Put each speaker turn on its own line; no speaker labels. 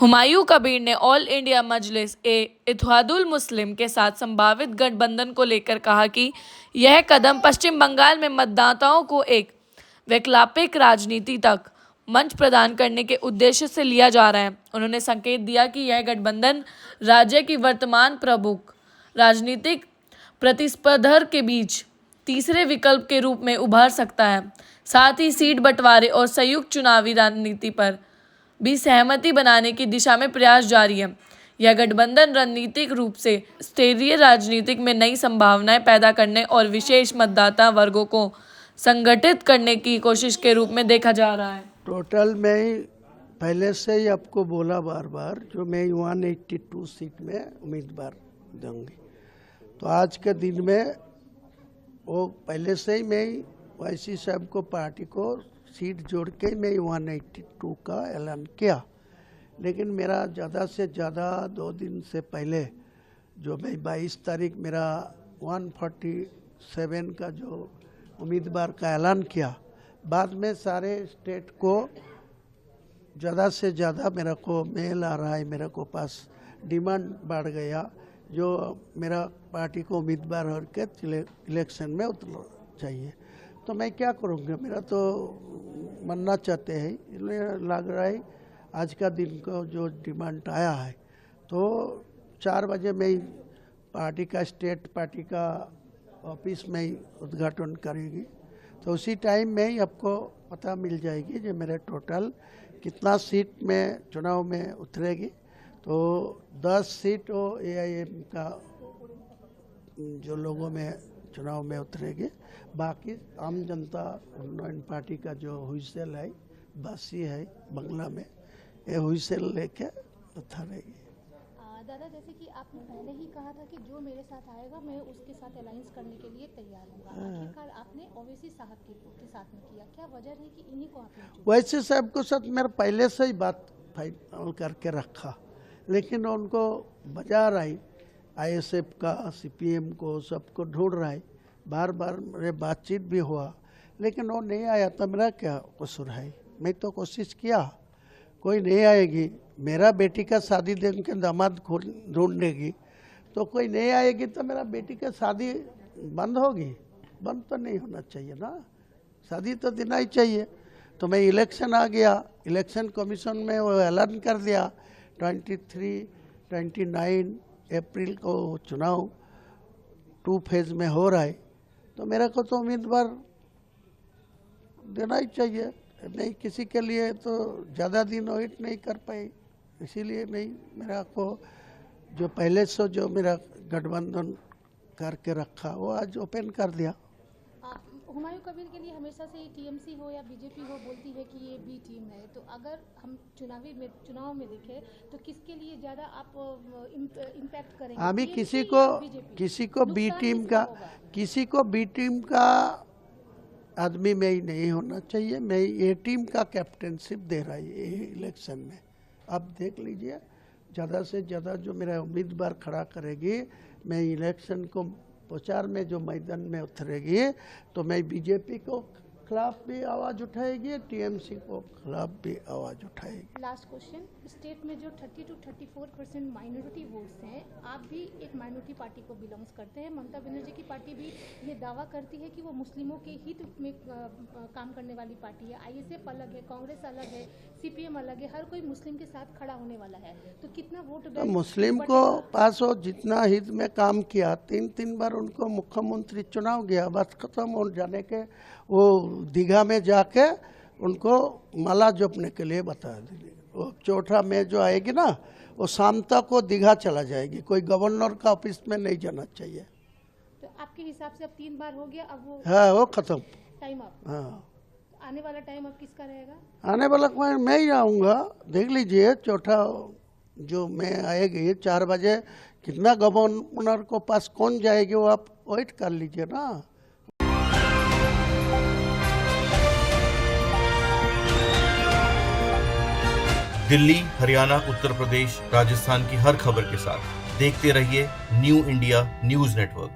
हुमायूं कबीर ने all India मजलिस ए इत्तेहादुल मुस्लिम के साथ संभावित गठबंधन को लेकर कहा कि यह कदम पश्चिम बंगाल में मतदाताओं को एक वैकल्पिक राजनीति तक मंच प्रदान करने के उद्देश्य से लिया जा रहा है। उन्होंने संकेत दिया कि यह गठबंधन राज्य की वर्तमान प्रमुख राजनीतिक प्रतिस्पर्धा के बीच तीसरे विकल्प के रूप में उभर सकता है। साथ ही सीट बंटवारे और संयुक्त चुनावी रणनीति पर भी सहमति बनाने की दिशा में प्रयास जारी है। यह गठबंधन रणनीतिक रूप से स्तरीय राजनीतिक में नई संभावनाएं पैदा करने और विशेष मतदाता वर्गों को संगठित करने की कोशिश के रूप में देखा जा रहा है।
टोटल मैं पहले से ही आपको बोला बार बार जो मैं 182 सीट में उम्मीदवार दूंगी, तो आज के दिन में वो पहले से ही मैं वाईसी साहब को पार्टी को सीट जोड़ के मैं 182 का ऐलान किया। लेकिन मेरा ज़्यादा से ज़्यादा 2 दिन से पहले जो मैं 22 तारीख मेरा 147 का जो उम्मीदवार का ऐलान किया, बाद में सारे स्टेट को ज़्यादा से ज़्यादा मेरे को मेल आ रहा है, मेरे को पास डिमांड बढ़ गया जो मेरा पार्टी को उम्मीदवार होकर इलेक्शन में उतरना चाहिए। तो मैं क्या करूँगा, मेरा तो मानना चाहते हैं, इसलिए लग रहा है आज का दिन को जो डिमांड आया है तो 4 बजे में पार्टी का स्टेट पार्टी का ऑफिस में ही उद्घाटन करेगी, तो उसी टाइम में ही आपको पता मिल जाएगी जो मेरे टोटल कितना सीट में चुनाव में उतरेगी। तो 10 सीट वो AIM का जो लोगों में चुनाव में उतरेगी, बाकी आम जनता उन्नयन पार्टी का जो हुइसल है बासी है बंगला में, ये हुइसल लेके उतरेगी।
दादा, जैसे कि आपने पहले ही कहा था कि जो मेरे साथ आएगा मैं उसके साथ अलायंस करने के लिए तैयार हूँ। आखिरकार आपने ओवैसी साहब के साथ में किया, क्या वजह है कि इन्हीं को आपने?
वैसे साहब को साथ मेरा पहले से ही बात फाइनल करके रखा, लेकिन उनको बजा रही ISF का CPM को सबको ढूंढ रहा है, बार बार मेरे बातचीत भी हुआ, लेकिन वो नहीं आया तो मेरा क्या कसूर है। मैं तो कोशिश किया, कोई नहीं आएगी, मेरा बेटी का शादी देने के दामाद ढूंढेगी, तो कोई नहीं आएगी तो मेरा बेटी का शादी बंद होगी? बंद तो नहीं होना चाहिए ना, शादी तो देना ही चाहिए। तो मैं इलेक्शन आ गया, इलेक्शन कमीशन में वो ऐलान कर दिया 23-29 अप्रैल को चुनाव 2 फेज में हो रहा है, तो मेरे को तो उम्मीदवार देना ही चाहिए। नहीं किसी के लिए तो ज़्यादा दिन वेट नहीं कर पाई, इसीलिए नहीं मेरा को जो पहले से जो मेरा गठबंधन करके रखा वो आज ओपन कर दिया।
हुमायूं कबीर के लिए हमेशा से ही TMC हो या BJP हो बोलती है कि ये B टीम है, तो अगर हम चुनाव में देखें तो किसके लिए ज़्यादा आप इम्पैक्ट करेंगे?
अभी किसी को B टीम का आदमी में ही नहीं होना चाहिए। मैं A टीम का कैप्टनशिप दे रहा है ये इलेक्शन में। आप देख लीजिए, ज़्यादा से ज़्यादा जो मेरा उम्मीदवार खड़ा करेगी, मैं इलेक्शन को प्रचार में जो मैदान में उतरेगी तो मैं BJP को खिलाफ भी आवाज़ उठाएगी, TMC को खिलाफ भी आवाज़ उठाएगी।
लास्ट क्वेश्चन, स्टेट में जो 30 to 34% माइनॉरिटी वोट्स हैं, आप भी एक माइनॉरिटी पार्टी को बिलोंग्स करते हैं। ममता बनर्जी की पार्टी भी ये दावा करती है कि वो मुस्लिमों के हित में काम करने वाली पार्टी है। ISF अलग है, कांग्रेस अलग है, CPM अलग है, हर कोई मुस्लिम के साथ खड़ा होने वाला है, तो कितना वोट
तो मुस्लिम को पास हो जितना हित में काम किया, 3 बार उनको मुख्यमंत्री चुनाव गया, बस खत्म हो जाने के वो दीघा में जाके उनको माला जपने के लिए बता देंगे। वो चौथा में जो आएगी ना, वो शाम तक वो दीघा चला जाएगी, कोई गवर्नर का ऑफिस में नहीं जाना चाहिए।
तो आपके हिसाब से अब 3 बार हो गया, अब वो
हाँ वो खत्म
टाइम अप।
हाँ,
आने वाला टाइम अब किसका रहेगा?
आने वाला मैं ही आऊँगा, देख लीजिए। चौथा जो मैं आएगी 4 बजे, कितना गवर्नर को पास कौन जाएगी वो आप वेट कर लीजिए ना।
दिल्ली, हरियाणा, उत्तर प्रदेश, राजस्थान की हर खबर के साथ देखते रहिए न्यू इंडिया न्यूज नेटवर्क।